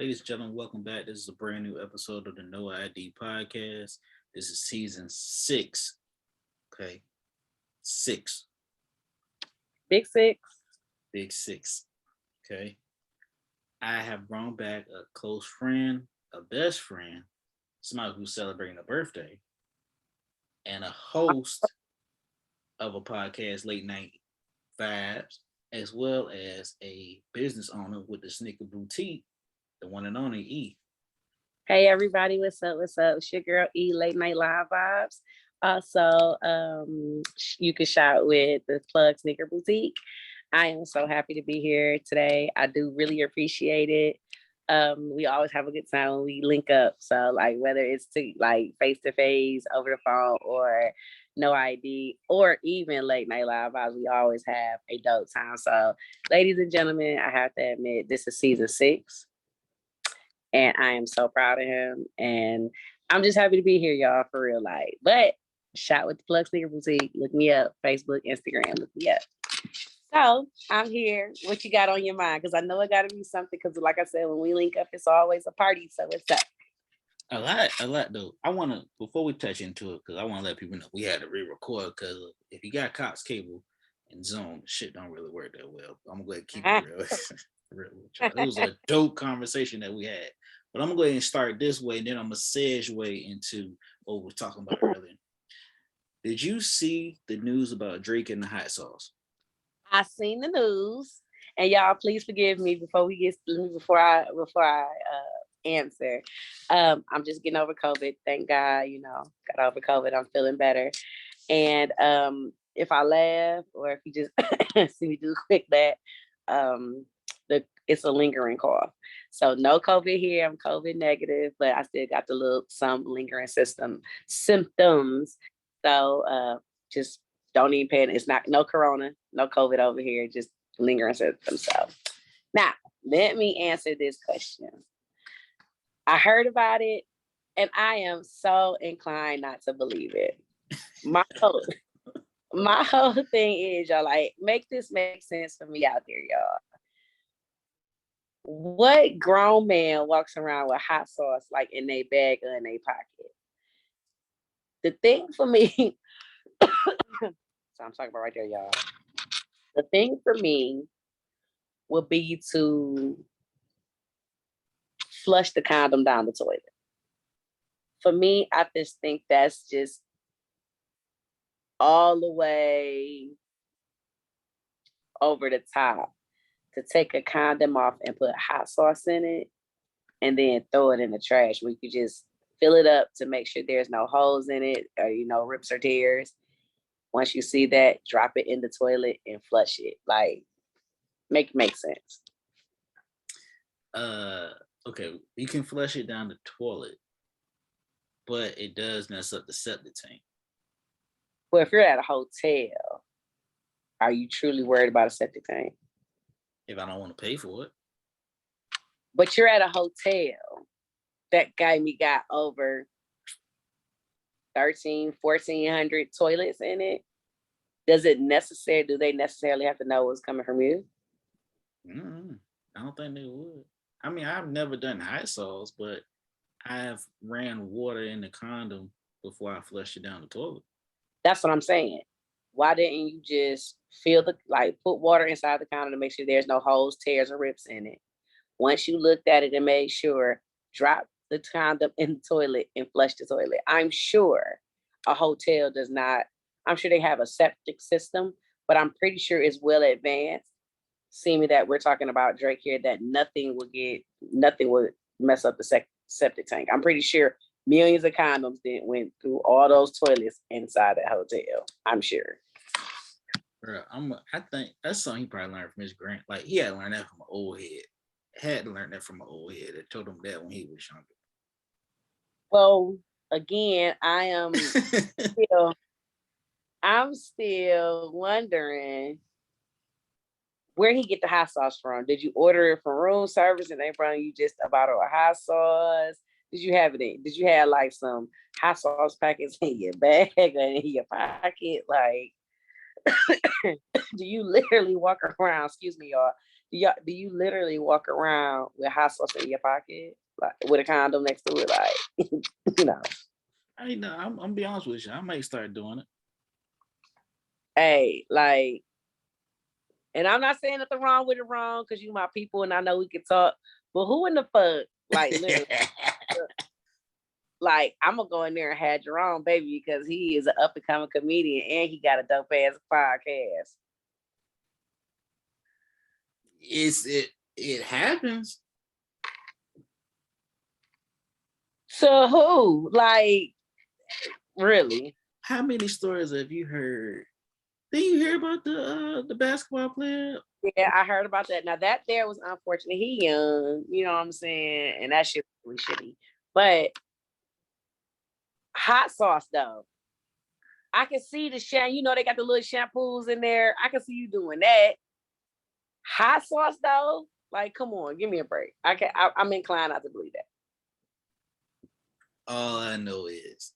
Ladies and gentlemen, welcome back. This is a brand new episode of the No ID podcast. This is season 6. Okay. 6. Big six. Big 6. Okay. I have brought back a close friend, a best friend, somebody who's celebrating a birthday, and a host of a podcast, Late Night Vibes, as well as a business owner with the Sneaker Boutique, the one and only E. Hey everybody, what's up? What's up? It's your girl E Late Night Live Vibes. Also, you can shop with the Plug Sneaker Boutique. I am so happy to be here today. I do really appreciate it. We always have a good time when we link up. So like whether it's face to face, over the phone, or no ID, or even late night live vibes, we always have a dope time. So, ladies and gentlemen, I have to admit this is season 6. And I am so proud of him. And I'm just happy to be here, y'all, for real life. But shout with the Plug Sneaker Boutique. Look me up. Facebook, Instagram, look me up. So I'm here. What you got on your mind? Because I know it got to be something. Because like I said, when we link up, it's always a party. So what's up? A lot though. I want to, before we touch into it, because I want to let people know we had to re-record, because if you got Cox cable and Zoom, shit don't really work that well. I'm going to keep it real. Real with y'all. It was a dope conversation that we had. But I'm going to go ahead and start this way, and then I'm going to segue into what we were talking about earlier. Did you see the news about Drake and the hot sauce? I seen the news, and y'all please forgive me before I answer. I'm just getting over COVID. Thank God, got over COVID. I'm feeling better. And if I laugh or if you just see me do a quick laugh, it's a lingering cough. So no COVID here. I'm COVID negative, but I still got some lingering symptoms. So just don't even panic. It's not no corona, no COVID over here, just lingering symptoms. So now let me answer this question. I heard about it and I am so inclined not to believe it. My whole thing is, y'all, like, make this make sense for me out there, y'all. What grown man walks around with hot sauce like in their bag or in their pocket? The thing for me, so I'm talking about right there, y'all. The thing for me would be to flush the condom down the toilet. For me, I just think that's just all the way over the top, to take a condom off and put hot sauce in it and then throw it in the trash, where you could just fill it up to make sure there's no holes in it or, rips or tears. Once you see that, drop it in the toilet and flush it. Like, make sense. Okay, you can flush it down the toilet, but it does mess up the septic tank. Well, if you're at a hotel, are you truly worried about a septic tank? If I don't want to pay for it. But you're at a hotel that got over 1,400 toilets in it. Do they necessarily have to know what's coming from you? I don't think they would. I mean, I've never done hot sauce, but I've ran water in the condom before I flushed it down the toilet. That's what I'm saying. Why didn't you just put water inside the condom to make sure there's no holes, tears, or rips in it? Once you looked at it and made sure, drop the condom in the toilet and flush the toilet. I'm sure a hotel does not. I'm sure they have a septic system, but I'm pretty sure it's well advanced. Seeming that we're talking about Drake here, that nothing would mess up the septic tank. I'm pretty sure millions of condoms went through all those toilets inside that hotel. I'm sure. Bro, I think that's something he probably learned from his grand. Like, he had to learn that from an old head. Had to learn that from an old head that told him that when he was younger. Well, again, I'm still wondering where he get the hot sauce from. Did you order it from room service and they brought you just a bottle of hot sauce? Did you have like some hot sauce packets in your bag or in your pocket? Like, do you literally walk around, excuse me, y'all, do you literally walk around with hot sauce in your pocket, like with a condom next to it, like you know? I know. I'm be honest with you. I might start doing it. Hey, like, and I'm not saying nothing wrong with it wrong because you my people and I know we can talk, but who in the fuck, like literally, like I'm gonna go in there and have Jerome baby because he is an up and coming comedian and he got a dope ass podcast. It happens. So who, like, really? How many stories have you heard? Did you hear about the basketball player? Yeah, I heard about that. Now that there was unfortunate. He young, you know what I'm saying, and that shit was really shitty. But hot sauce though, I can see the shampoo. You know they got the little shampoos in there. I can see you doing that. Hot sauce though, like come on, give me a break. I'm inclined not to believe that. All I know is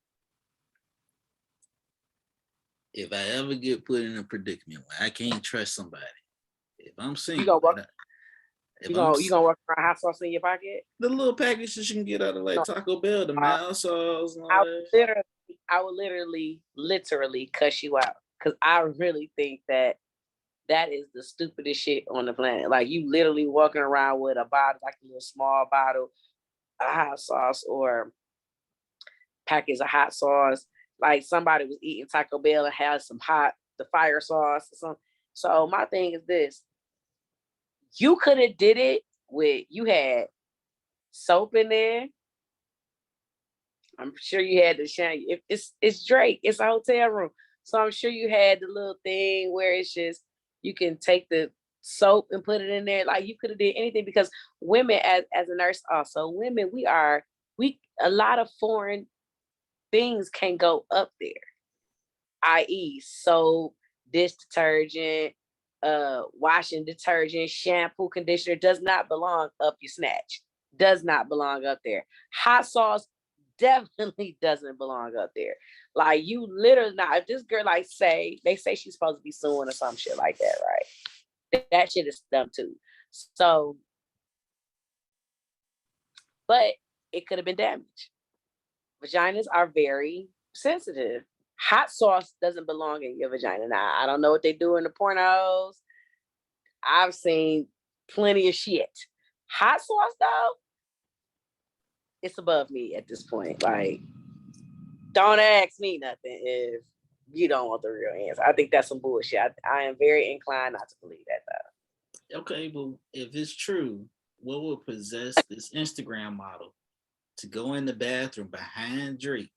if I ever get put in a predicament where I can't trust somebody, if I'm single, you gonna work around hot sauce in your pocket? The little packages you can get out of like No. Taco Bell, the mild sauce. And all I would literally cuss you out because I really think that is the stupidest shit on the planet. Like you literally walking around with a bottle, like a little small bottle of hot sauce or package of hot sauce. Like somebody was eating Taco Bell and had the fire sauce or something. So my thing is this: you could have did it with you had soap in there. I'm sure you had the shine. It's Drake. It's a hotel room, so I'm sure you had the little thing where it's just you can take the soap and put it in there. Like you could have did anything because women, as a nurse, also women, we a lot of foreign things can go up there, i.e., soap, dish detergent, washing detergent, shampoo, conditioner does not belong up your snatch. Does not belong up there. Hot sauce definitely doesn't belong up there. Like you literally not if this girl like they say she's supposed to be suing or some shit like that, right? That shit is dumb too. So, but it could have been damaged. Vaginas are very sensitive. Hot sauce doesn't belong in your vagina. Now, I don't know what they do in the pornos. I've seen plenty of shit. Hot sauce though, it's above me at this point. Like, don't ask me nothing if you don't want the real answer. I think that's some bullshit. I am very inclined not to believe that though. Okay, but if it's true, what would possess this Instagram model to go in the bathroom behind Drake,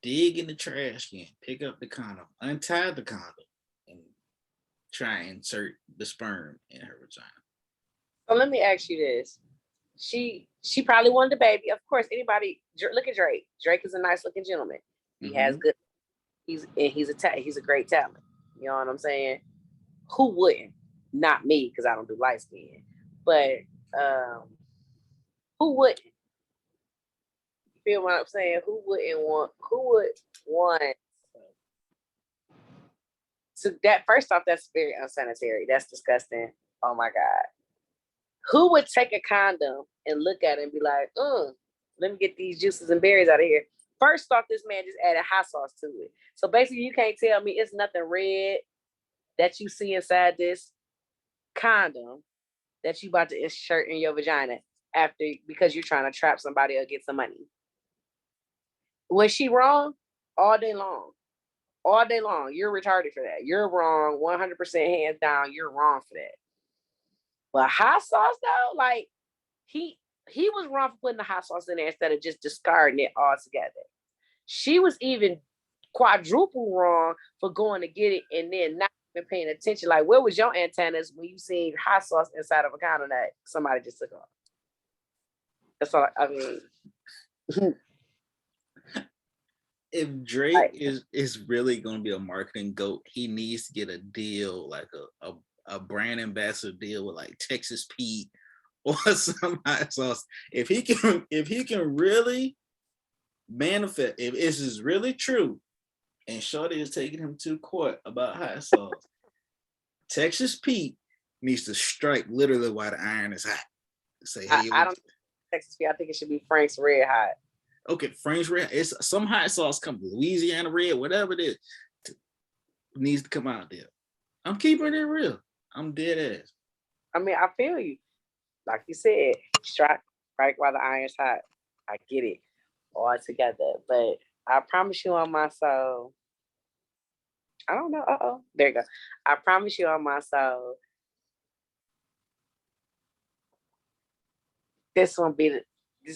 dig in the trash can, pick up the condom, untie the condom, and try and insert the sperm in her vagina? So let me ask you this. She probably wanted a baby. Of course, anybody look at Drake. Drake is a nice looking gentleman. He has good. He's a great talent. You know what I'm saying? Who wouldn't? Not me because I don't do light skin, but who wouldn't? You feel what I'm saying? Who would want? So that first off, that's very unsanitary. That's disgusting. Oh my god. Who would take a condom and look at it and be like, let me get these juices and berries out of here? First off, this man just added hot sauce to it. So basically, you can't tell me it's nothing red that you see inside this condom that you about to insert in your vagina because you're trying to trap somebody or get some money. Was she wrong? All day long. All day long. You're retarded for that. You're wrong. 100% hands down. You're wrong for that. But hot sauce though, like he was wrong for putting the hot sauce in there instead of just discarding it altogether. She was even quadruple wrong for going to get it and then not even paying attention. Like, where was your antennas when you seen hot sauce inside of a condom that somebody just took off? That's all I mean. If Drake is really going to be a marketing goat, he needs to get a deal, like a brand ambassador deal with like Texas Pete or some hot sauce. If he can really manifest, if this is really true, and Shorty is taking him to court about hot sauce, Texas Pete needs to strike literally while the iron is hot. Say, I, hey, I don't Texas feet. I think it should be Frank's Red Hot. okay, Frank's Red. It's some hot sauce come Louisiana Red, whatever it is, needs to come out there. I'm keeping it real. I'm dead ass. I mean, I feel you. Like you said, strike while the iron's hot. I get it all together. But I promise you on my soul, I don't know. There you go. I promise you on my soul, this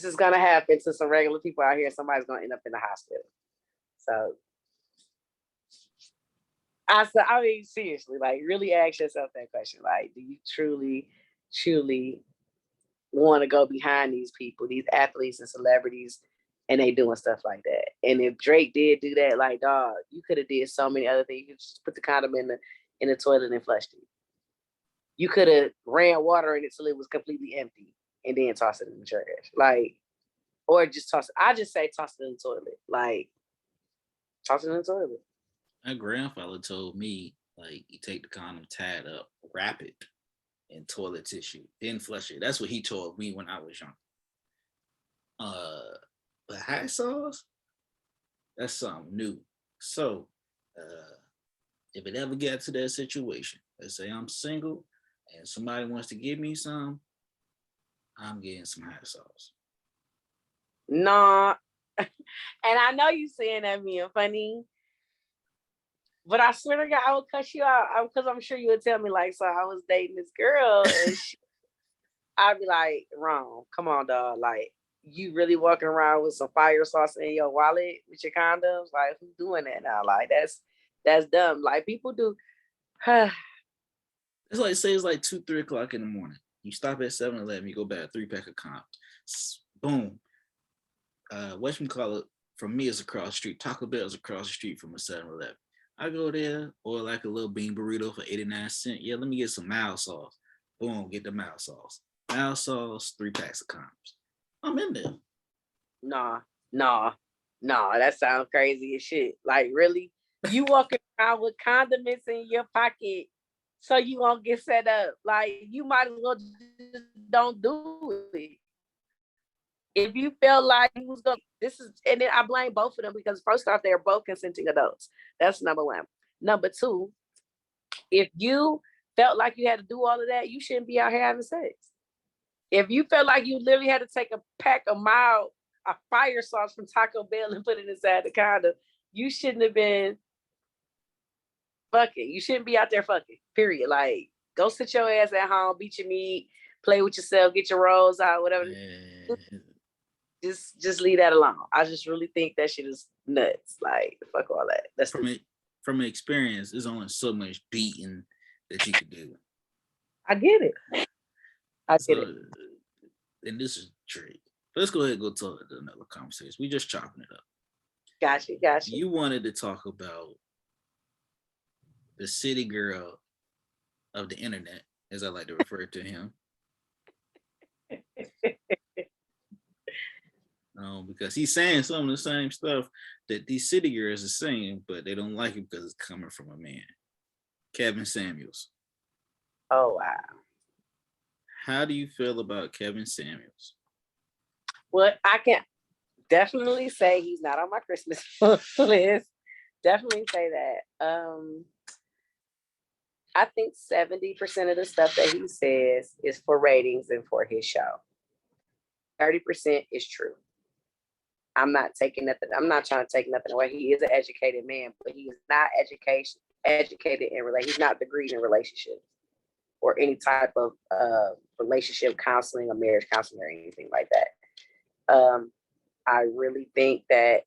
is gonna happen to some regular people out here. Somebody's gonna end up in the hospital. So I mean, seriously, like really ask yourself that question. Like, do you truly want to go behind these people, these athletes and celebrities, and they doing stuff like that? And if Drake did do that, like, dog, you could have did so many other things. You could just put the condom in the toilet and flushed it. You could have ran water in it till it was completely empty and then toss it in the trash. Like, or just toss it. I just say toss it in the toilet. Like, toss it in the toilet. My grandfather told me, like, you take the condom, tie it up, wrap it in toilet tissue, then flush it. That's what he told me when I was young. But hot sauce, that's something new. So, if it ever gets to that situation, let's say I'm single and somebody wants to give me some, I'm getting some hot sauce. Nah. And I know you saying that being funny, but I swear to God, I would cut you out because I'm sure you would tell me, like, so I was dating this girl and I'd be like, wrong. Come on, dog. Like, you really walking around with some fire sauce in your wallet with your condoms? Like, who's doing that now? Like, that's dumb. Like, people do. It's like, say it's like 2, 3 o'clock in the morning. You stop at 7-Eleven, you go buy a 3-pack of condoms. Boom. Whatchamacallit from me is across the street. Taco Bell is across the street from a 7-Eleven. I go there, or like a little bean burrito for 89 cents. Yeah, let me get some mild sauce. Boom, get the mild sauce. Mild sauce, 3 packs of condoms. I'm in there. Nah. That sounds crazy as shit. Like, really? You walking around with condiments in your pocket so you won't get set up? Like, you might as well just don't do it. If you felt like you was going, and then I blame both of them because first off, they're both consenting adults. That's number one. Number two, if you felt like you had to do all of that, you shouldn't be out here having sex. If you felt like you literally had to take a pack of a fire sauce from Taco Bell and put it inside the condom, you shouldn't have been fucking. You shouldn't be out there fucking, period. Like, go sit your ass at home, beat your meat, play with yourself, get your rolls out, whatever. Yeah. Just leave that alone. I just really think that shit is nuts. Like, fuck all that. That's from experience, there's only so much beating that you could do. I get it. Get it. And this is Drake. Let's go ahead and go to another conversation. We just chopping it up. Gotcha. You wanted to talk about the city girl of the internet, as I like to refer to him. Because he's saying some of the same stuff that these city girls are saying, but they don't like it because it's coming from a man. Kevin Samuels. Oh, wow. How do you feel about Kevin Samuels? Well, I can definitely say he's not on my Christmas list. Definitely say that. I think 70% of the stuff that he says is for ratings and for his show. 30% is true. I'm not taking nothing. I'm not trying to take nothing away. He is an educated man, but he is not educated in relation. He's not degreed in relationships or any type of relationship counseling or marriage counseling or anything like that. I really think that,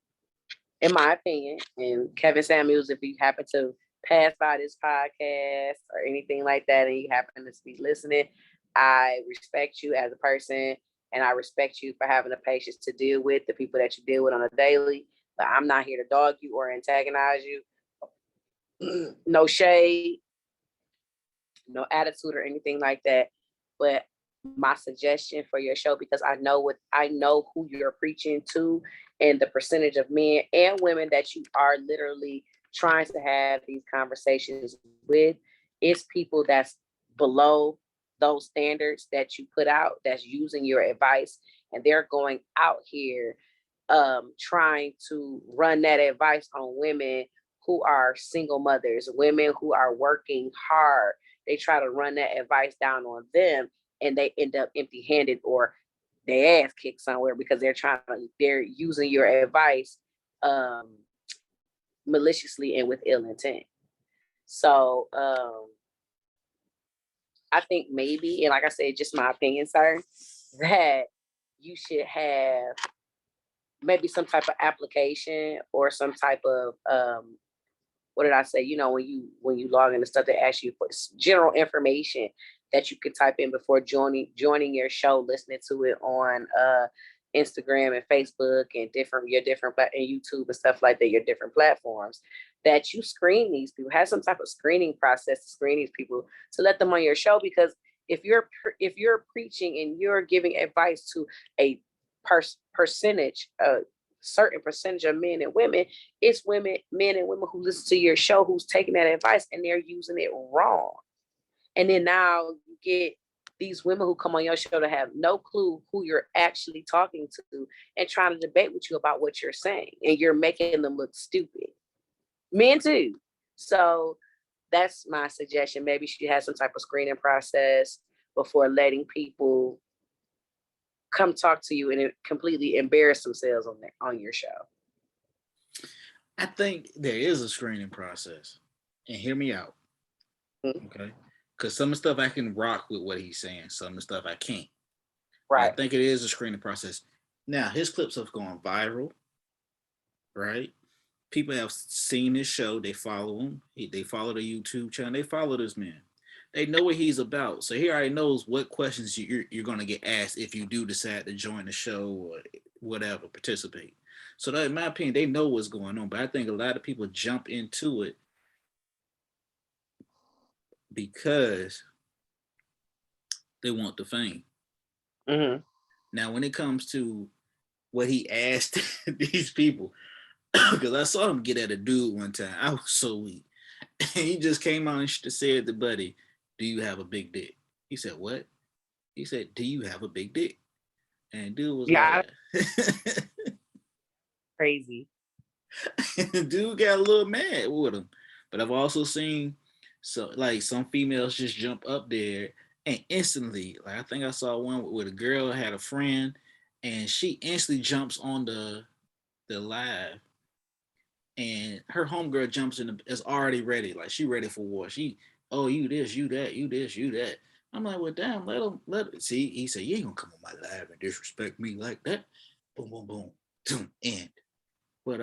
in my opinion, and Kevin Samuels, if you happen to pass by this podcast or anything like that and you happen to be listening, I respect you as a person and I respect you for having the patience to deal with the people that you deal with on a daily. But I'm not here to dog you or antagonize you. No shade, no attitude or anything like that. But my suggestion for your show, because I know who you're preaching to and the percentage of men and women that you are literally trying to have these conversations with, is people that's below those standards that you put out that's using your advice, and they're going out here trying to run that advice on women who are single mothers, women who are working hard. They try to run that advice down on them, and they end up empty handed or they ass kicked somewhere because they're using your advice maliciously and with ill intent. So I think maybe, and like I said, just my opinion, sir, that you should have maybe some type of application or some type of what did I say? You know, when you log into stuff, they ask you for general information that you could type in before joining your show, listening to it on Instagram and Facebook and your different and YouTube and stuff like that, your different platforms. That you screen these people, have some type of screening process to screen these people to let them on your show. Because if you're preaching and you're giving advice to a percentage, certain percentage of men and women, it's men and women who listen to your show who's taking that advice and they're using it wrong. And then now you get these women who come on your show to have no clue who you're actually talking to and trying to debate with you about what you're saying. And you're making them look stupid. Men too. So that's my suggestion. Maybe she has some type of screening process before letting people come talk to you and completely embarrass themselves on your show. I think there is a screening process, and hear me out, okay? Because some of the stuff I can rock with what he's saying, some of the stuff I can't. Right. I think it is a screening process. Now his clips have gone viral, right? People have seen his show. They follow him. They follow the YouTube channel. They follow this man. They know what he's about. So he already knows what questions you're going to get asked if you do decide to join the show or whatever, participate. So that, in my opinion, they know what's going on. But I think a lot of people jump into it because they want the fame. Mm-hmm. Now, when it comes to what he asked these people, because I saw him get at a dude one time. I was so weak. He just came out and said to Buddy, "Do you have a big dick?" He said, "What?" He said, "Do you have a big dick?" And dude was like, crazy. Dude got a little mad with him. But I've also seen some females just jump up there and instantly, like I think I saw one where the girl had a friend and she instantly jumps on the live and her homegirl jumps in is already ready. Like she ready for war. Oh, you this, you that, you this, you that. I'm like, well, damn, let him. See, he said, you ain't gonna come on my live and disrespect me like that. Boom, boom, boom, end. But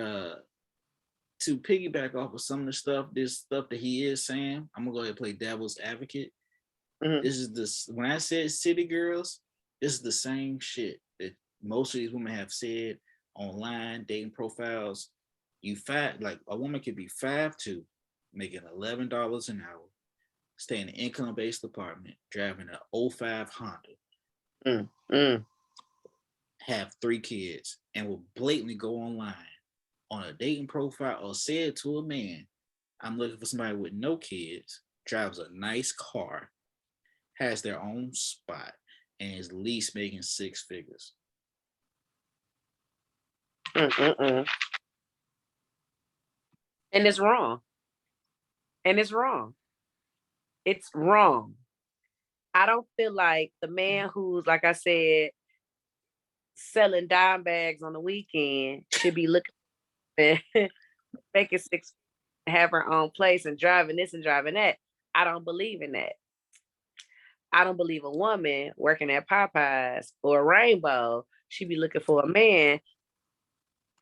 to piggyback off of some of the stuff, this stuff that he is saying, I'm gonna go ahead and play devil's advocate. Mm-hmm. This is when I said city girls, this is the same shit that most of these women have said online dating profiles. Like a woman could be 5'2", making $11 an hour, stay in an income-based apartment, driving an 05 Honda, have 3 kids, and will blatantly go online on a dating profile or say it to a man, I'm looking for somebody with no kids, drives a nice car, has their own spot, and is at least making 6 figures. And it's wrong. It's wrong. I don't feel like the man who's, like I said, selling dime bags on the weekend should be looking making 6, have her own place and driving this and driving that. I don't believe in that. I don't believe a woman working at Popeyes or Rainbow should be looking for a man.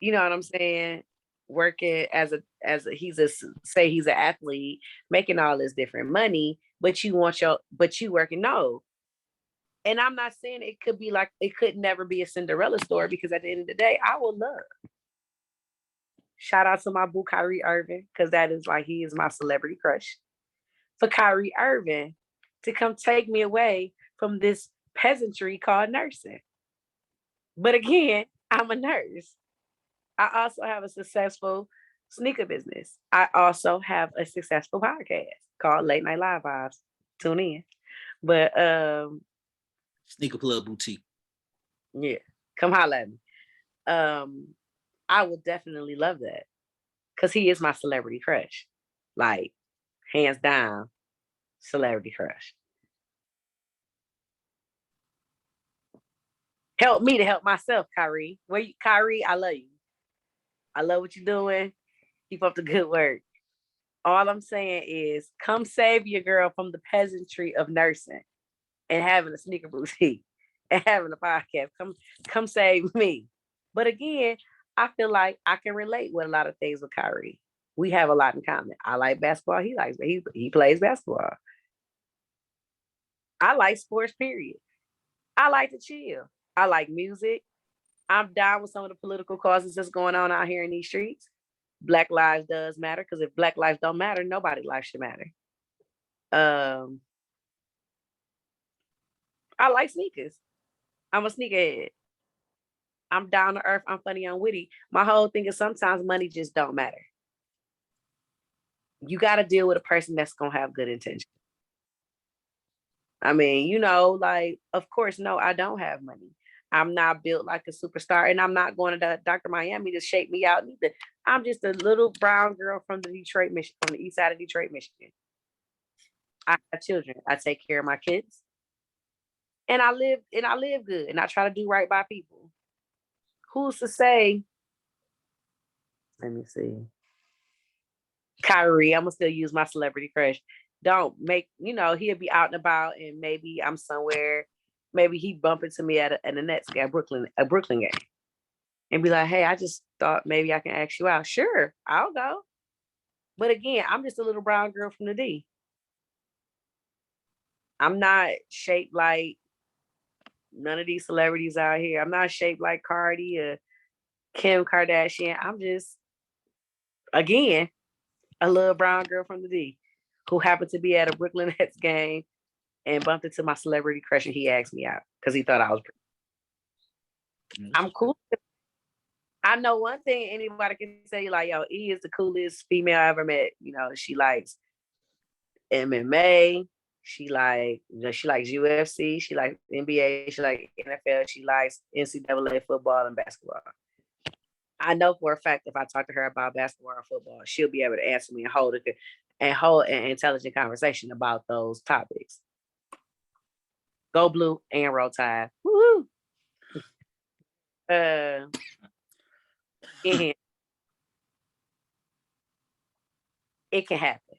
You know what I'm saying? Working as he's an athlete, making all this different money, but you working. No. And I'm not saying it could never be a Cinderella story, because at the end of the day, I will love. Shout out to my boo Kyrie Irving, because that is like, he is my celebrity crush. For Kyrie Irving to come take me away from this peasantry called nursing. But again, I'm a nurse. I also have a successful sneaker business. I also have a successful podcast called Late Night Live Vibes. Tune in. But Sneaker Plug Boutique. yeah, come holla at me. I would definitely love that because he is my celebrity crush, like hands down, celebrity crush. Help me to help myself, Kyrie. Kyrie? I love you. I love what you're doing. Keep up the good work. All I'm saying is, come save your girl from the peasantry of nursing and having a sneaker boutique and having a podcast. Come save me. But again, I feel like I can relate with a lot of things with Kyrie. We have a lot in common. I like basketball. He likes he plays basketball. I like sports, period. I like to chill. I like music. I'm down with some of the political causes that's going on out here in these streets. Black lives does matter because if Black lives don't matter, nobody's life should matter. Um, I like sneakers. I'm a sneakerhead. I'm down to earth. I'm funny. I'm witty. My whole thing is sometimes money just don't matter. You got to deal with a person that's gonna have good intention. I mean, like, of course, no, I don't have money. I'm not built like a superstar, and I'm not going to Dr. Miami to shake me out either. I'm just a little brown girl from the Detroit, Michigan, from the east side of Detroit, Michigan. I have children. I take care of my kids, and I live good, and I try to do right by people. Who's to say? Let me see. Kyrie, I'm gonna still use my celebrity crush. Don't make, he'll be out and about, and maybe I'm somewhere. Maybe he bump into me at a Nets game, a Brooklyn game, and be like, "Hey, I just thought maybe I can ask you out." Sure, I'll go. But again, I'm just a little brown girl from the D. I'm not shaped like none of these celebrities out here. I'm not shaped like Cardi or Kim Kardashian. I'm just, again, a little brown girl from the D who happened to be at a Brooklyn Nets game and bumped into my celebrity crush, and he asked me out because he thought I was pretty. I'm cool. I know one thing anybody can say, like, yo, E is the coolest female I ever met. She likes MMA. She likes UFC. She likes NBA. She likes NFL. She likes NCAA football and basketball. I know for a fact if I talk to her about basketball or football, she'll be able to answer me and hold an intelligent conversation about those topics. Go blue and roll tide. Woo! It can happen.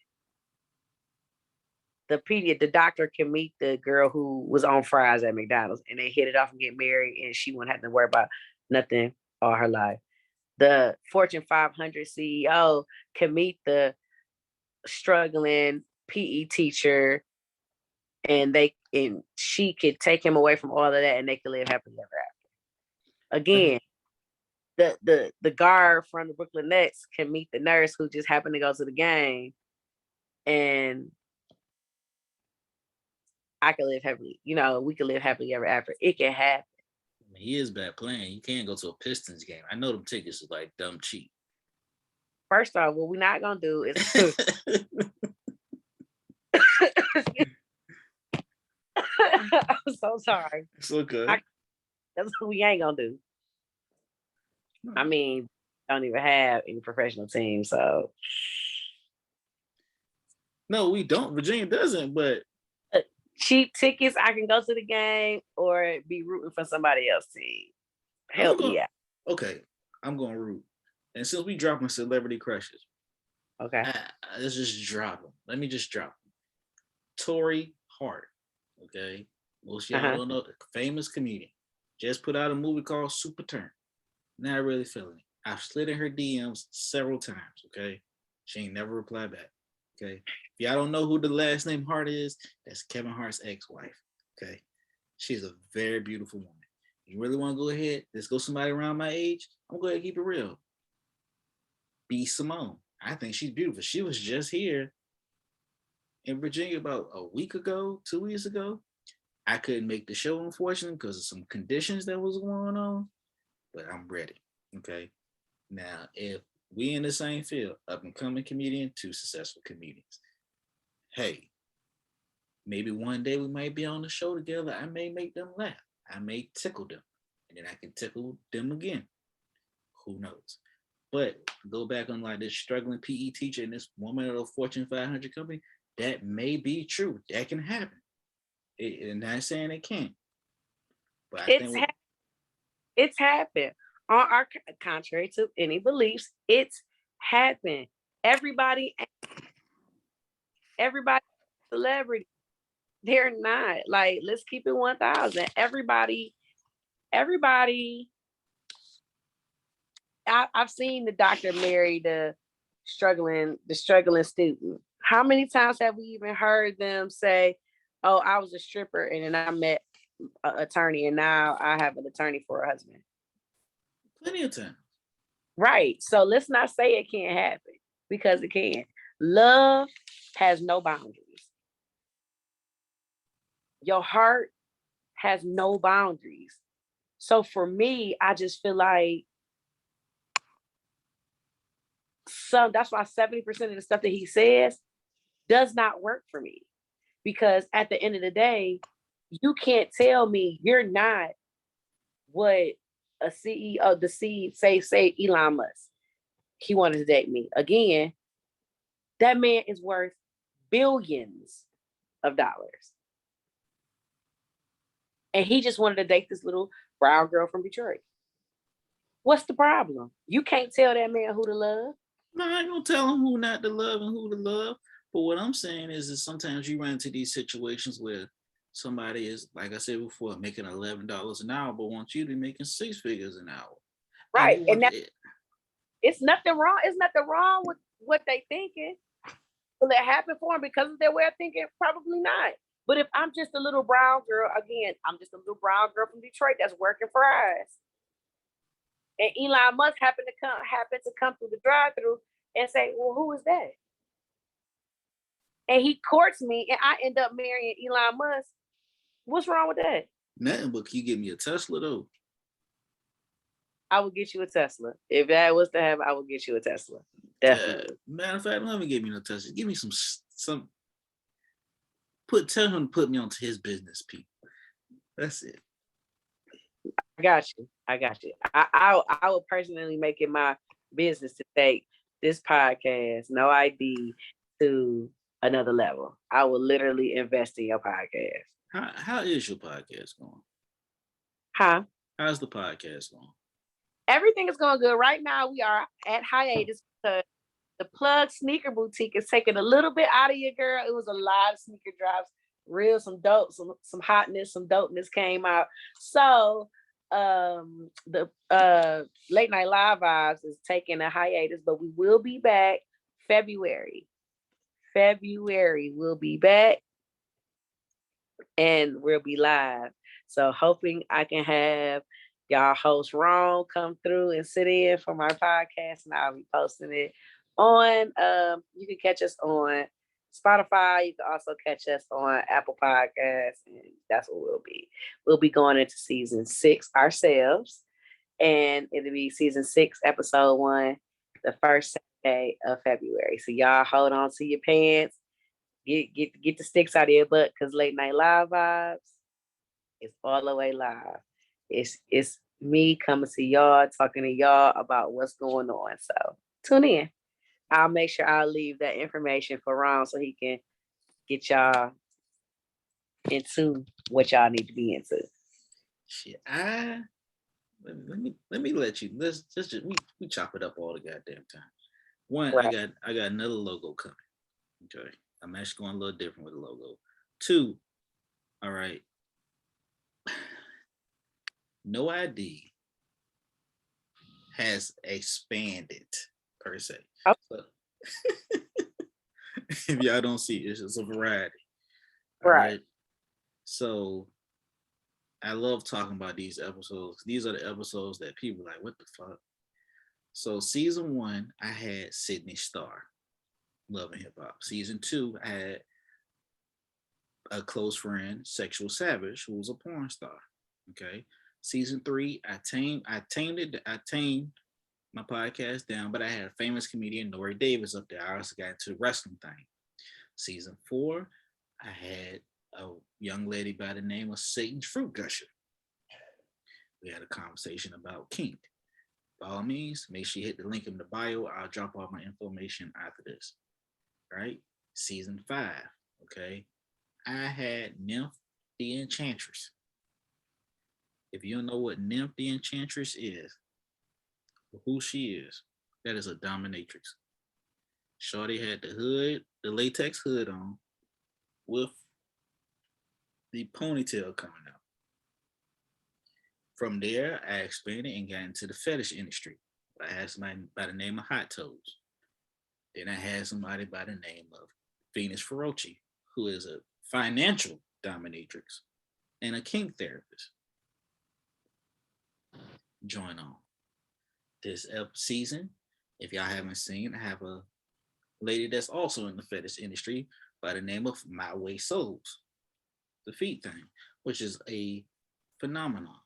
The doctor can meet the girl who was on fries at McDonald's, and they hit it off and get married, and she won't have to worry about nothing all her life. The Fortune 500 CEO can meet the struggling PE teacher, and she could take him away from all of that, and they could live happily ever after. Again, the guard from the Brooklyn Nets can meet the nurse who just happened to go to the game, and I could live happily. We could live happily ever after. It can happen. He is bad playing. You can't go to a Pistons game. I know them tickets are like dumb cheap. First off, what we're not gonna do is I'm so sorry. It's okay. That's what we ain't gonna do. I mean, don't even have any professional teams, so no, we don't. Virginia doesn't, but cheap tickets, I can go to the game or be rooting for somebody else's team. Help me out. Okay, I'm gonna root. And since we dropping celebrity crushes, okay, let's just drop them. Let me just drop them. Tori Hart, okay, most y'all don't know, famous comedian, just put out a movie called Super Turn. Not really feeling it. I've slid in her DMs several times. Okay, she ain't never replied back. Okay, if y'all don't know who the last name Hart is, that's Kevin Hart's ex-wife. Okay, she's a very beautiful woman. You really want to go ahead? Let's go somebody around my age. I'm gonna go ahead and keep it real. B. Simone. I think she's beautiful. She was just here in Virginia about a week ago, 2 weeks ago. I couldn't make the show, unfortunately, because of some conditions that was going on, but I'm ready. Okay. Now, if we in the same field, up and coming comedian, two successful comedians. Hey, Maybe one day we might be on the show together. I may make them laugh. I may tickle them, and then I can tickle them again. Who knows? But go back on like this struggling PE teacher and this woman at a Fortune 500 company. That may be true. That can happen. And not saying it can't, but I It's think it's happened. On our contrary to any beliefs, it's happened. Everybody, everybody, celebrity. They're not like. Let's keep it 1,000. Everybody. I've seen the doctor marry the struggling student. How many times have we even heard them say, "Oh, I was a stripper and then I met an attorney and now I have an attorney for a husband." plenty of time. Right. So let's not say it can't happen because it can. Love has no boundaries. Your heart has no boundaries. So for me, I just feel like that's why 70% of the stuff that he says does not work for me. Because at the end of the day, you can't tell me you're not what a CEO, the C say Elon Musk. He wanted to date me. Again, that man is worth billions of dollars. And he just wanted to date this little brown girl from Detroit. What's the problem? You can't tell that man who to love. No, I ain't gonna tell them who not to love and who to love. But what I'm saying is sometimes you run into these situations where somebody is, like I said before, making $11 an hour, but wants you to be making six figures an hour, and Right. you And want that it. it's nothing wrong. It's nothing wrong with what they thinking. Will it happen for them because of their way of thinking? Probably not. But if I'm just a little brown girl, again, I'm just a little brown girl from Detroit that's working fries. And Elon Musk happened to come through the drive-through and say, "Well, who is that?" And he courts me, and I end up marrying Elon Musk. What's wrong with that? Nothing, but can you give me a Tesla though? I would get you a Tesla. If that was to happen, I would get you a Tesla. Definitely. Matter of fact, let me give me no Tesla. Give me some. Tell him to put me onto his business, people. That's it. I got you. I got you. I would personally make it my business to take this podcast, no ID, to another level. I will literally invest in your podcast. How is your podcast going? Huh? How's the podcast going? Everything is going good. Right now, we are at hiatus because the Plug Sneaker Boutique is taking a little bit out of your girl. It was a lot of sneaker drops, some dope, some hotness, some dopeness came out. So the Late Night Live Vibes is taking a hiatus, but we will be back February. February we'll be back and we'll be live. So hoping I can have y'all host Ron come through and sit in for my podcast, and I'll be posting it on you can catch us on Spotify. You can also catch us on Apple Podcasts, and that's what we'll be. We'll be going into season 6 ourselves, and it'll be season 6, episode 1, the first Saturday of February. So y'all hold on to your pants, get the sticks out of your butt, because Late Night Live Vibes is all the way live. It's me coming to y'all, talking to y'all about what's going on. So tune in. I'll make sure I'll leave that information for Ron so he can get y'all into what y'all need to be into. Shit, let me let you. Let's just we chop it up all the goddamn time. One, right. I got another logo coming. Okay, I'm actually going a little different with the logo. 2, all right. No ID has expanded per se. Oh. So, if y'all don't see it, it's just a variety. Right. So I love talking about these episodes. These are the episodes that people are like, what the fuck? So season 1, I had Sydney Starr, Love and Hip Hop. Season 2, I had a close friend, Sexual Savage, who was a porn star. Okay. Season 3, I tamed my podcast down, but I had a famous comedian, Nori Davis, up there. I also got into the wrestling thing. Season 4, I had a young lady by the name of Satan's Fruit Gusher. We had a conversation about kink. By all means, make sure you hit the link in the bio. I'll drop all my information after this. Right? Season 5. Okay. I had Nymph the Enchantress. If you don't know what Nymph the Enchantress is, or who she is, that is a dominatrix. Shorty had the hood, the latex hood on, with the ponytail coming out. From there, I expanded and got into the fetish industry. I had somebody by the name of Hot Toes. Then I had somebody by the name of Venus Ferroci, who is a financial dominatrix and a kink therapist. Join on this season. If y'all haven't seen, I have a lady that's also in the fetish industry by the name of My Way Souls, the feet thing, which is a phenomenon.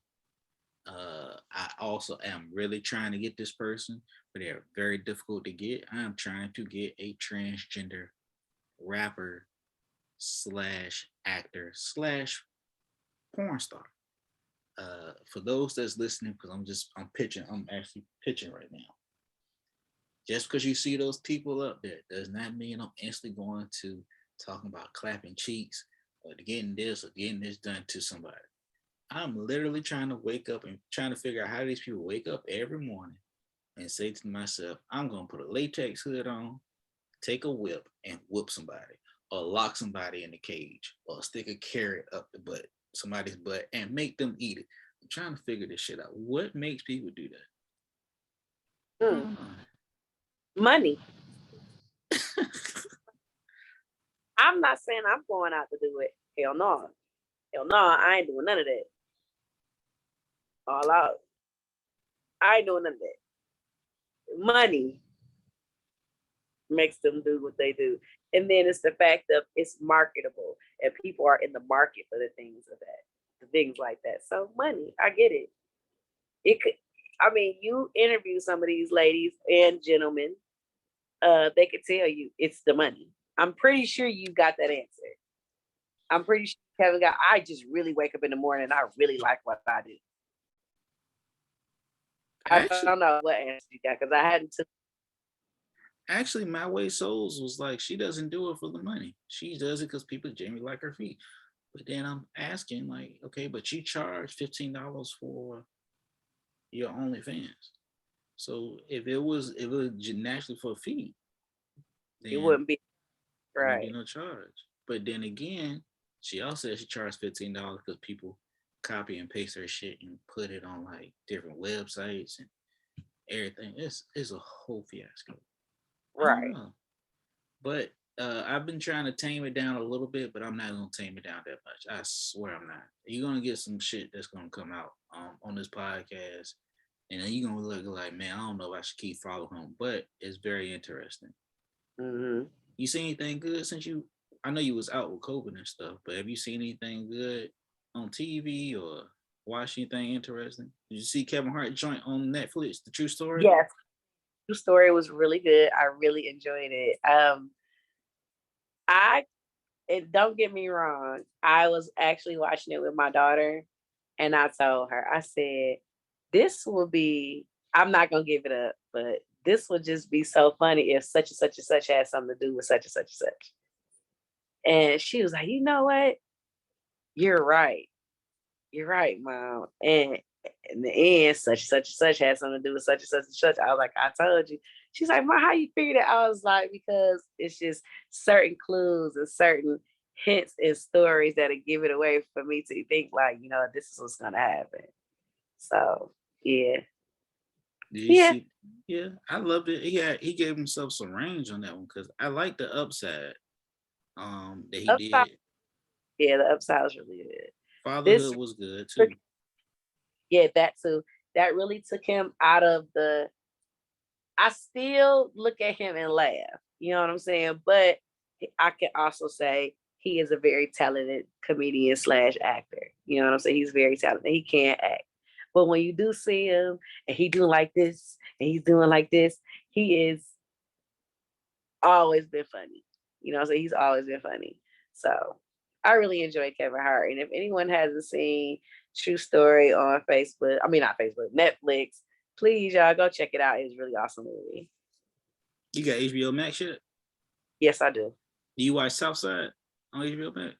I also am really trying to get this person, but they're very difficult to get. I am trying to get a transgender rapper slash actor slash porn star. For those that's listening, because I'm actually pitching right now. Just because you see those people up there does not mean I'm instantly going to talking about clapping cheeks or getting this done to somebody. I'm literally trying to wake up and trying to figure out how these people wake up every morning and say to myself, I'm going to put a latex hood on, take a whip and whoop somebody, or lock somebody in the cage, or stick a carrot up the butt, somebody's butt, and make them eat it. I'm trying to figure this shit out. What makes people do that? Money. I'm not saying I'm going out to do it. Hell no. Hell no, I ain't doing none of that. All out. I ain't doing none of that. Money makes them do what they do. And then it's the fact of it's marketable and people are in the market for the things of that, the things like that. So money, I get it. It could, I mean, you interview some of these ladies and gentlemen, they could tell you it's the money. I'm pretty sure you got that answer. I'm pretty sure you haven't got, I just really wake up in the morning and I really like what I do. I don't know what answer you got because I hadn't took. Actually, My Way Souls was like, she doesn't do it for the money. She does it because people genuinely like her feet. But then I'm asking, like, okay, but you charge $15 for your OnlyFans. So if it was naturally for feet, then It wouldn't be there wouldn't be right. no charge. But then again, she also said she charged $15 because people copy and paste her shit and put it on like different websites and everything. It's a whole fiasco. I don't Right. know. But I've been trying to tame it down a little bit, but I'm not gonna tame it down that much. I swear I'm not. You're gonna get some shit that's gonna come out on this podcast, and then you're gonna look like, man, I don't know if I should keep following him, but it's very interesting. Mm-hmm. You see anything good since you? I know you was out with COVID and stuff, but have you seen anything good on TV or watched anything interesting? Did you see Kevin Hart joint on Netflix, The True Story? Yes. The story was really good. I really enjoyed it. I and don't get me wrong, I was actually watching it with my daughter, and I told her, I said, this will be, I'm not gonna give it up, but this would just be so funny if such and such and such had something to do with such and such and such. And she was like, you know what? You're right. You're right, mom. And in the end, such and such and such had something to do with such and such and such. I was like, I told you. She's like, Mom, how you figured it? I was like, because it's just certain clues and certain hints and stories that'll give it away for me to think like, this is what's gonna happen. So yeah. Did you Yeah. see? Yeah, I loved it. He gave himself some range on that one because I like the upside that he Upside, did. yeah, the upside was really good. This, Fatherhood was good too. yeah, that too. That really took him out of the, I still look at him and laugh. You know what I'm saying? But I can also say he is a very talented comedian slash actor. You know what I'm saying? He's very talented. He can act. But when you do see him and he doing like this and he's doing like this, he is always been funny. You know what I'm saying? He's always been funny. So I really enjoy Kevin Hart. And if anyone hasn't seen True Story on Facebook, I mean not Facebook, Netflix, please y'all go check it out. It's a really awesome movie. You got HBO Max yet? Yes, I do. Do you watch Southside on HBO Max?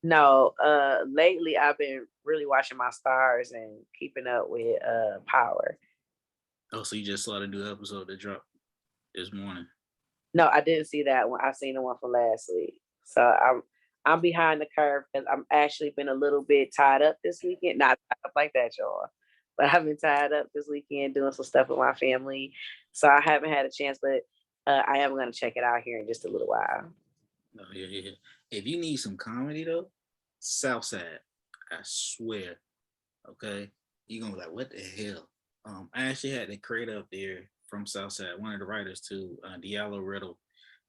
No, lately I've been really watching my stars and keeping up with Power. Oh, so you just saw the new episode that dropped this morning. No, I didn't see that one. I seen the one from last week. So I'm behind the curve because I'm actually been a little bit tied up this weekend. Not tied up like that, y'all. But I've been tied up this weekend doing some stuff with my family. So I haven't had a chance, but I am gonna check it out here in just a little while. Oh, yeah. If you need some comedy though, Southside, I swear. Okay. You're gonna be like, what the hell? I actually had the creator up there from Southside, one of the writers too, Diallo Riddle.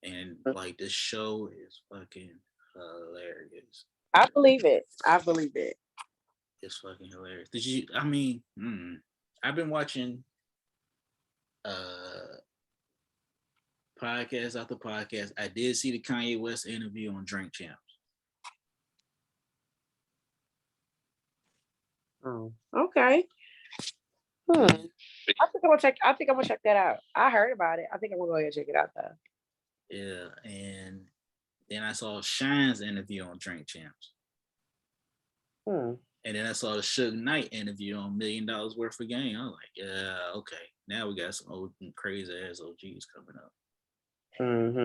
And like this show is fucking hilarious. I believe it. I believe it. It's fucking hilarious. I've been watching podcast after podcast. I did see the Kanye West interview on Drink Champs. Oh, okay. I think I'm gonna check that out. I heard about it. I think I'm gonna go ahead and check it out though. Yeah, and then I saw Shine's interview on Drink Champs. And then I saw the Suge Knight interview on $1 Million Worth of Game. I was like, yeah, okay. Now we got some old crazy ass OGs coming up. Mm-hmm.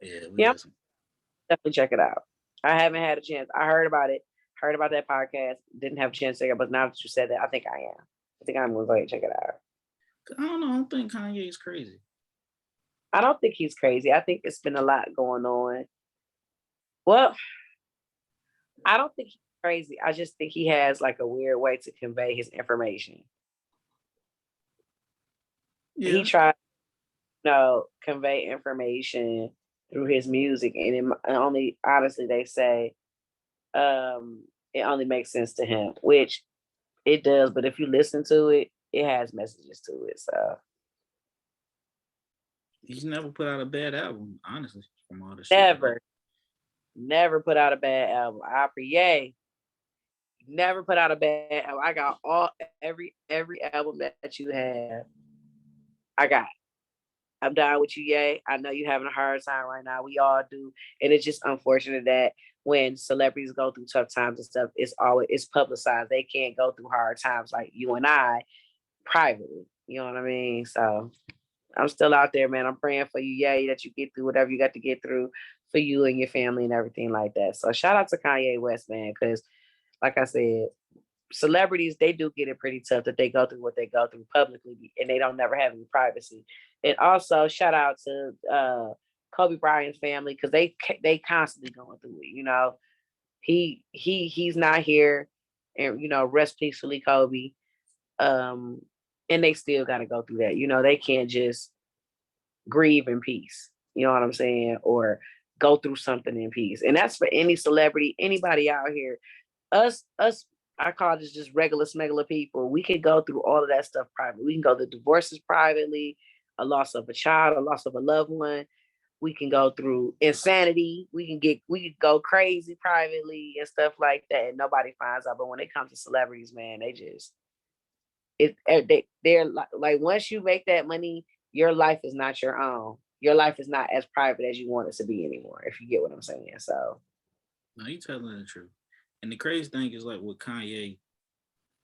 Yeah, got some. Definitely check it out. I haven't had a chance. I heard about it. Heard about that podcast. Didn't have a chance to check it, but now that you said that, I think I am. I think I'm gonna go ahead and check it out. I don't know. I don't think Kanye's crazy. I don't think he's crazy. I think it's been a lot going on. Well, I don't think he's crazy. I just think he has like a weird way to convey his information. Yeah. He tried, convey information through his music, and it only honestly they say it only makes sense to him, which it does. But if you listen to it, it has messages to it. So he's never put out a bad album, honestly. From all the never put out a bad album. Yay. Never put out a bad album. I got every album that you have. I got. I'm down with you, Yay. I know you're having a hard time right now. We all do. And it's just unfortunate that when celebrities go through tough times and stuff, it's publicized. They can't go through hard times like you and I privately. You know what I mean? So I'm still out there, man. I'm praying for you, Yay, that you get through whatever you got to get through for you and your family and everything like that. So shout out to Kanye West, man, because like I said, celebrities, they do get it pretty tough that they go through what they go through publicly and they don't never have any privacy. And also shout out to Kobe Bryant's family because they constantly going through it. He's not here, and rest peacefully, Kobe. And they still got to go through that. They can't just grieve in peace. You know what I'm saying? Or go through something in peace. And that's for any celebrity, anybody out here. Us, I call this just regular smuggler people. We can go through all of that stuff privately. We can go through divorces privately, a loss of a child, a loss of a loved one. We can go through insanity. We can go crazy privately and stuff like that, and nobody finds out. But when it comes to celebrities, man, they're like once you make that money, your life is not your own. Your life is not as private as you want it to be anymore. If you get what I'm saying. So, no, you telling the truth. And the crazy thing is like with Kanye,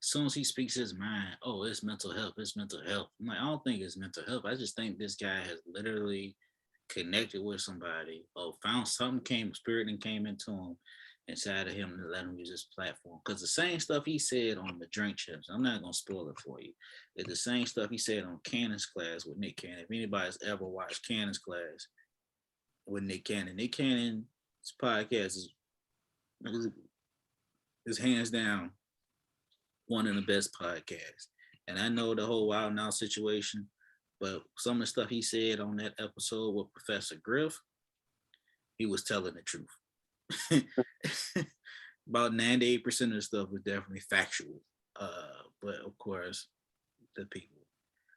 as soon as he speaks his mind, oh, it's mental health. It's mental health. I'm like, I don't think it's mental health. I just think this guy has literally connected with somebody or found something spirit and came into him inside of him to let him use this platform. Because the same stuff he said on the Drink Champs, I'm not gonna spoil it for you. It's the same stuff he said on Cannon's Class with Nick Cannon. If anybody's ever watched Cannon's Class with Nick Cannon's podcast is hands down one of the best podcasts. And I know the whole Wild Now situation, but some of the stuff he said on that episode with Professor Griff, he was telling the truth. About 98% of the stuff was definitely factual. But of course, the people.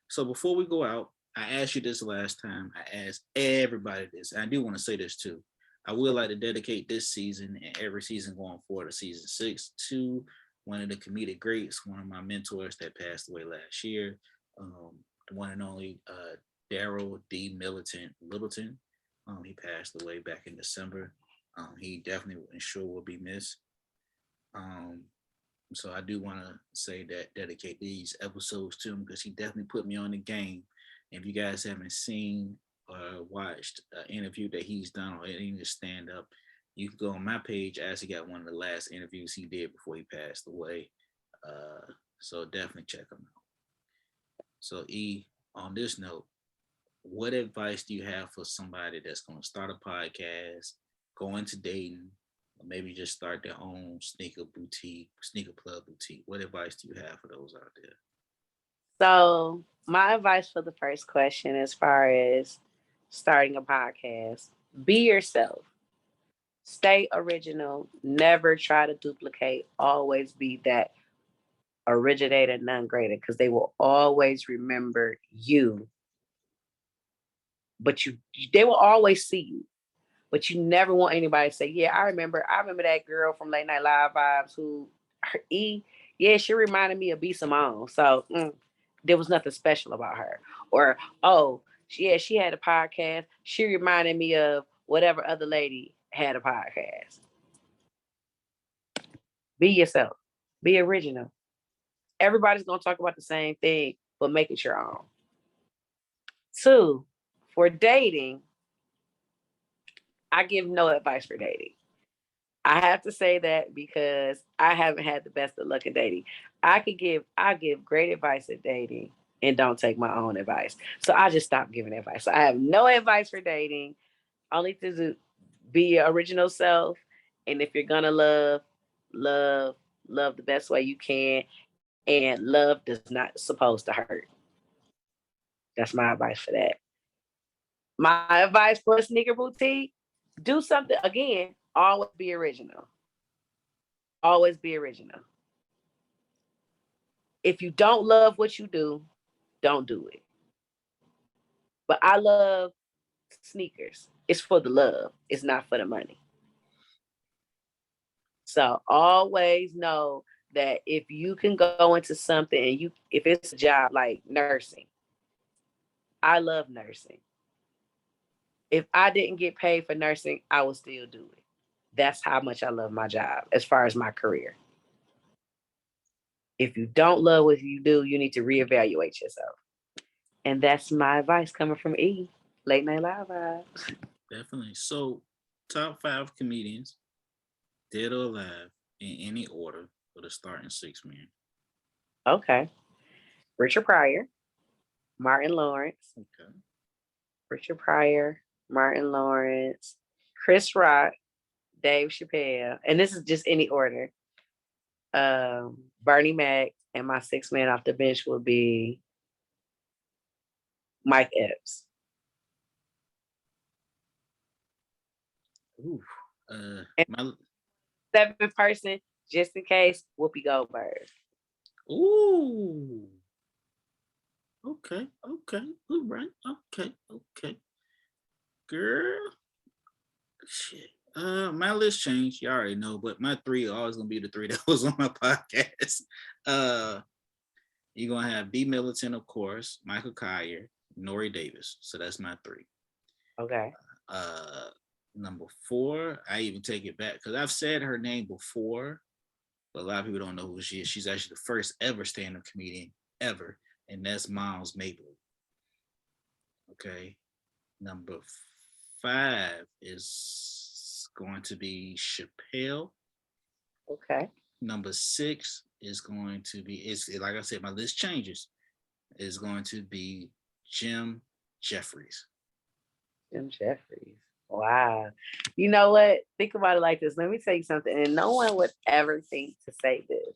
So before we go out, I asked you this last time. I asked everybody this. I do want to say this too. I would like to dedicate this season and every season going forward to season 6 to one of the comedic greats, one of my mentors that passed away last year, the one and only Daryl D. Militant Littleton. He passed away back in December. He definitely, sure, will be missed. Um, so I do want to say that dedicate these episodes to him because he definitely put me on the game. And if you guys haven't seen or watched an interview that he's done or any stand up, you can go on my page. I actually got one of the last interviews he did before he passed away. So definitely check him out. So E, on this note, what advice do you have for somebody that's going to start a podcast, go into dating, or maybe just start their own sneaker boutique, sneaker club boutique? What advice do you have for those out there? So my advice for the first question, as far as starting a podcast, be yourself. Stay original. Never try to duplicate. Always be that originator, none greater, because they will always remember you. But they will always see you. But you never want anybody to say, "Yeah, I remember that girl from Late Night Live Vibes who yeah, she reminded me of B Simone." So there was nothing special about her. Or, oh, she had a podcast. She reminded me of whatever other lady had a podcast. Be yourself. Be original. Everybody's gonna talk about the same thing, but make it your own. 2, for dating, I give no advice for dating. I have to say that because I haven't had the best of luck in dating. I give great advice at dating and don't take my own advice. So I just stopped giving advice. So I have no advice for dating. Only to be your original self. And if you're gonna love, love the best way you can. And love does not supposed to hurt. That's my advice for that. My advice for a sneaker boutique, do something again, always be original. Always be original. If you don't love what you do, don't do it. But I love sneakers. It's for the love. It's not for the money. So always know that if you can go into something and if it's a job like nursing, I love nursing. If I didn't get paid for nursing, I would still do it. That's how much I love my job as far as my career. If you don't love what you do, you need to reevaluate yourself. And that's my advice coming from E. Late Night Live Vibes. Definitely. So, top 5 comedians, dead or alive, in any order for the starting 6 men. Okay. Richard Pryor, Martin Lawrence, Okay. Richard Pryor, Martin Lawrence, Chris Rock, Dave Chappelle, and this is just any order. Bernie Mac, and my 6 man off the bench will be Mike Epps. Ooh. And My 7th person, just in case, Whoopi Goldberg. Ooh. Okay. Okay. All right. Okay. Okay. Girl. Shit. My list changed. You already know, but my 3 are always gonna be the 3 that was on my podcast. You're gonna have B. Militant, of course, Michael Kyer, Nori Davis. So that's my 3. Okay. Number 4, I even take it back because I've said her name before, but a lot of people don't know who she is. She's actually the first ever stand-up comedian ever, and that's Miles Maple. Okay. Number 5 is going to be Chappelle. Okay. Number 6 is going to be, it's like I said, my list changes. Is going to be Jim Jeffries. Jim Jeffries. Wow. You know what? Think about it like this. Let me tell you something. And no one would ever think to say this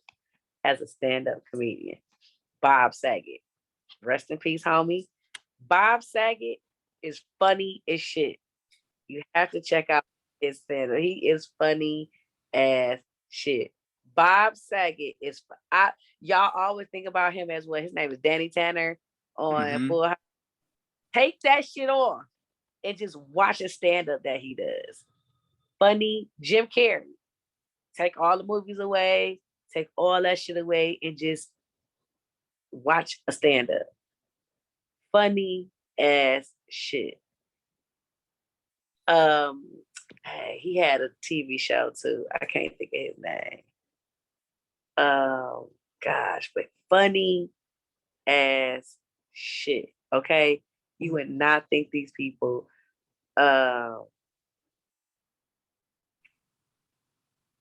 as a stand-up comedian. Bob Saget. Rest in peace, homie. Bob Saget is funny as shit. You have to check out his stand-up. He is funny as shit. Bob Saget is y'all always think about him as what his name is Danny Tanner on Full House. Take that shit on and just watch a stand-up that he does. Funny Jim Carrey. Take all the movies away, take all that shit away, and just watch a stand up. Funny as shit. Um, he had a TV show too. I can't think of his name. Um, gosh, but funny as shit. Okay, you would not think these people uh,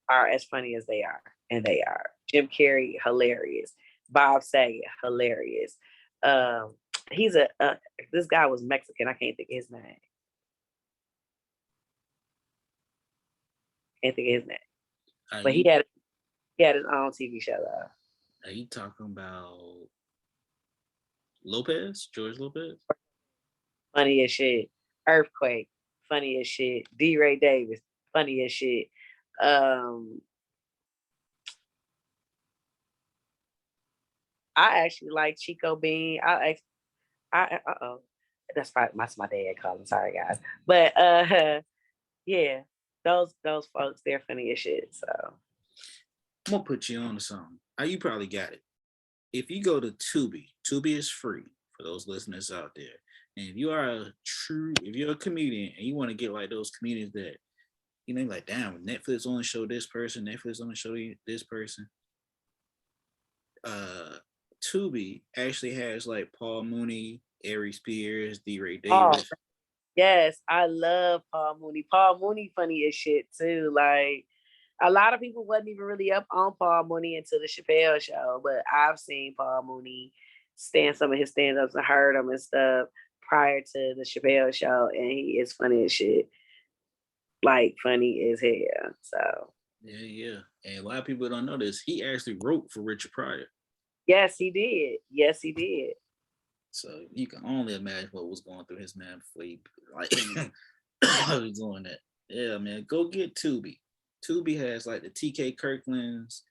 are as funny as they are, and they are. Jim Carrey, hilarious. Bob Saget, hilarious. Um, he's this guy was Mexican. I can't think of his name. Can't think of his name. But You, he had his own TV show though. are you talking about Lopez, George Lopez? Funny as shit. Earthquake, funny as shit. D. Ray Davis, funny as shit. Um, I actually like Chico Bean. Oh, that's my dad calling. Sorry guys, but yeah, those folks, they're funny as shit. So I'm gonna put you on to something. You probably got it. If you go to Tubi, Tubi is free for those listeners out there. And if you're a comedian and you want to get like those comedians that, like, damn, Netflix only show this person, Netflix only show you this person. Tubi actually has like Paul Mooney, Ari Spears, D. Ray oh Davis. yes, I love Paul Mooney. Paul Mooney funny as shit too. Like a lot of people wasn't even really up on Paul Mooney until the Chappelle show, but I've seen Paul Mooney stand some of his stand-ups and heard him and stuff prior to the Chappelle show, and he is funny as shit. Like funny as hell. So Yeah. And a lot of people don't know this. He actually wrote for Richard Pryor. yes, he did. Yes, he did. So you can only imagine what was going through his man before he like was doing that. Yeah, man, go get Tubi. Tubi has like the TK Kirkland's,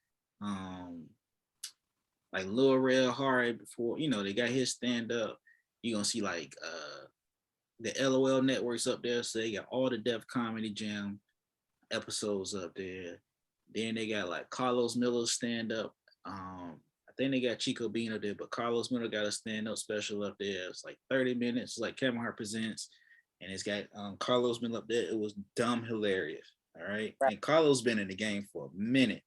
like Lil Rel Hard before, they got his stand up. You're gonna see like the LOL networks up there. So they got all the Def Comedy Jam episodes up there. Then they got like Carlos Miller's stand up. I think they got Chico Bean up there, but Carlos Miller got a stand up special up there. It's like 30 minutes. It's like Kevin Hart presents, and it's got Carlos Miller up there. It was dumb hilarious. All right. And Carlos been in the game for a minute.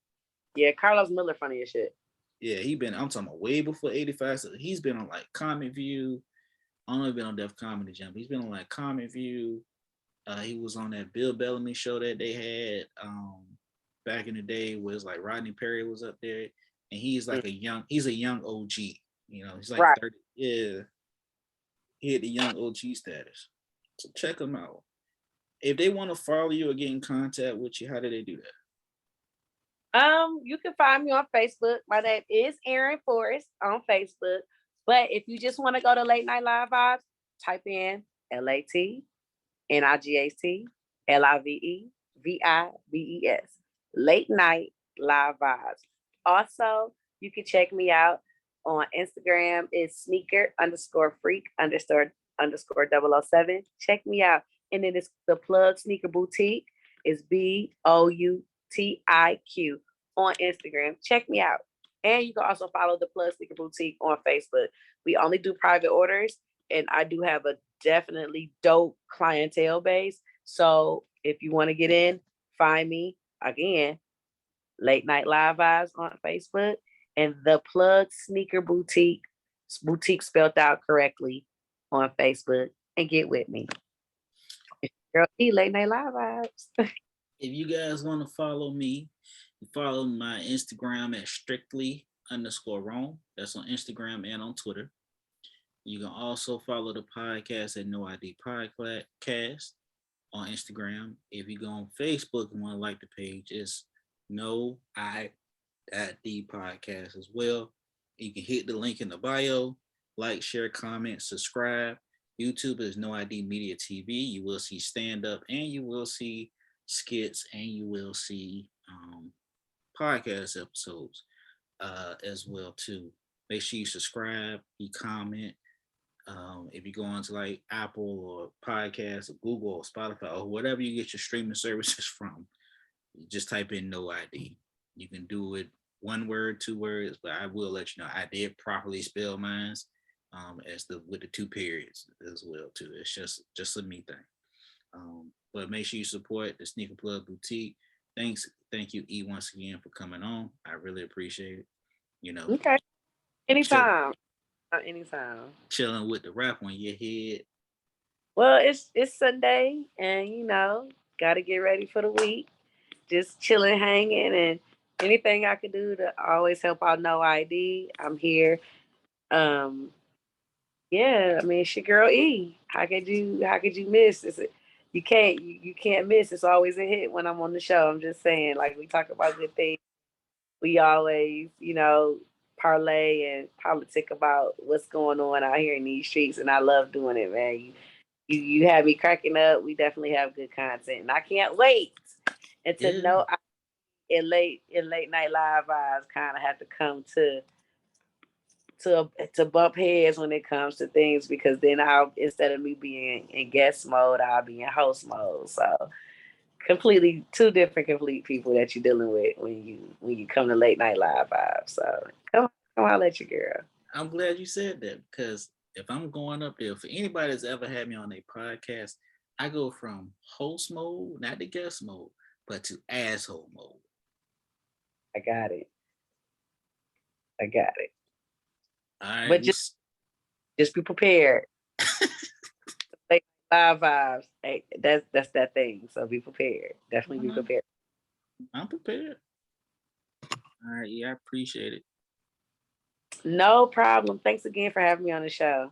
Yeah, Carlos Miller funny as shit. Yeah, I'm talking about way before 85. So he's been on like Comic View. I don't know if he's been on Def Comedy Jam, but he's been on like Comic View. He was on that Bill Bellamy show that they had back in the day, where it's like Rodney Perry was up there, and he's like he's a young OG. He's like 30. Yeah, he had the young OG status. So check him out. If they want to follow you or get in contact with you, how do they do that? You can find me on Facebook. My name is Erin Forrest on Facebook. But if you just want to go to Late Night Live Vibes, type in LATNIGHT LIVEVIBES. Late Night Live Vibes. Also, you can check me out on Instagram. It's sneaker_freak_007. Check me out. And then it's the Plug Sneaker Boutique. It's BOUTIQ on Instagram. Check me out. And you can also follow the Plug Sneaker Boutique on Facebook. We only do private orders, and I do have a definitely dope clientele base. So if you want to get in, find me again, Late Night Live Vibes on Facebook, and the Plug Sneaker Boutique spelled out correctly on Facebook, and get with me. Girl, Late Night Live Vibes. If you guys want to follow me, follow my Instagram at strictly_wrong. That's on Instagram and on Twitter. You can also follow the podcast at No ID Podcast on Instagram. If you go on Facebook and want to like the page, it's No ID Podcast as well. You can hit the link in the bio, like, share, comment, subscribe. YouTube is No ID Media TV. You will see stand up, and you will see skits, and you will see podcast episodes as well too. Make sure you subscribe, you comment, If you go onto like Apple or Podcasts or Google or Spotify or whatever you get your streaming services from, you just type in no ID. You can do it one word, 2 words, but I will let you know I did properly spell mine as the with the 2 periods as well too. It's just a me thing. But make sure you support the Sneaker Plug Boutique. Thank you, E, once again for coming on. I really appreciate it. You know, Okay. chill, Anytime. Anytime. chilling with the rap on your head. Well, it's Sunday, and got to get ready for the week. Just chilling, hanging, and anything I could do to always help out. No ID, I'm here. Um, yeah, I mean, it's your girl E. How could you miss? You can't miss. It's always a hit when I'm on the show. I'm just saying, like we talk about good things. We always, parlay and politic about what's going on out here in these streets, and I love doing it, man. You have me cracking up. We definitely have good content, and I can't wait. And to Yeah, know in late night live vibes kind of have to come to bump heads when it comes to things, because then I'll, instead of me being in guest mode, I'll be in host mode. So completely two different complete people that you're dealing with when you come to late night live vibes. So come on, let your girl. I'm glad you said that because if I'm going up there, for anybody that's ever had me on a podcast, I go from host mode, not the guest mode, but to asshole mode. I got it. I got it. All right, But just be prepared. Like live vibes. Hey, that's that thing. So be prepared. Definitely be prepared. I'm prepared. All right, yeah, I appreciate it. No problem. Thanks again for having me on the show.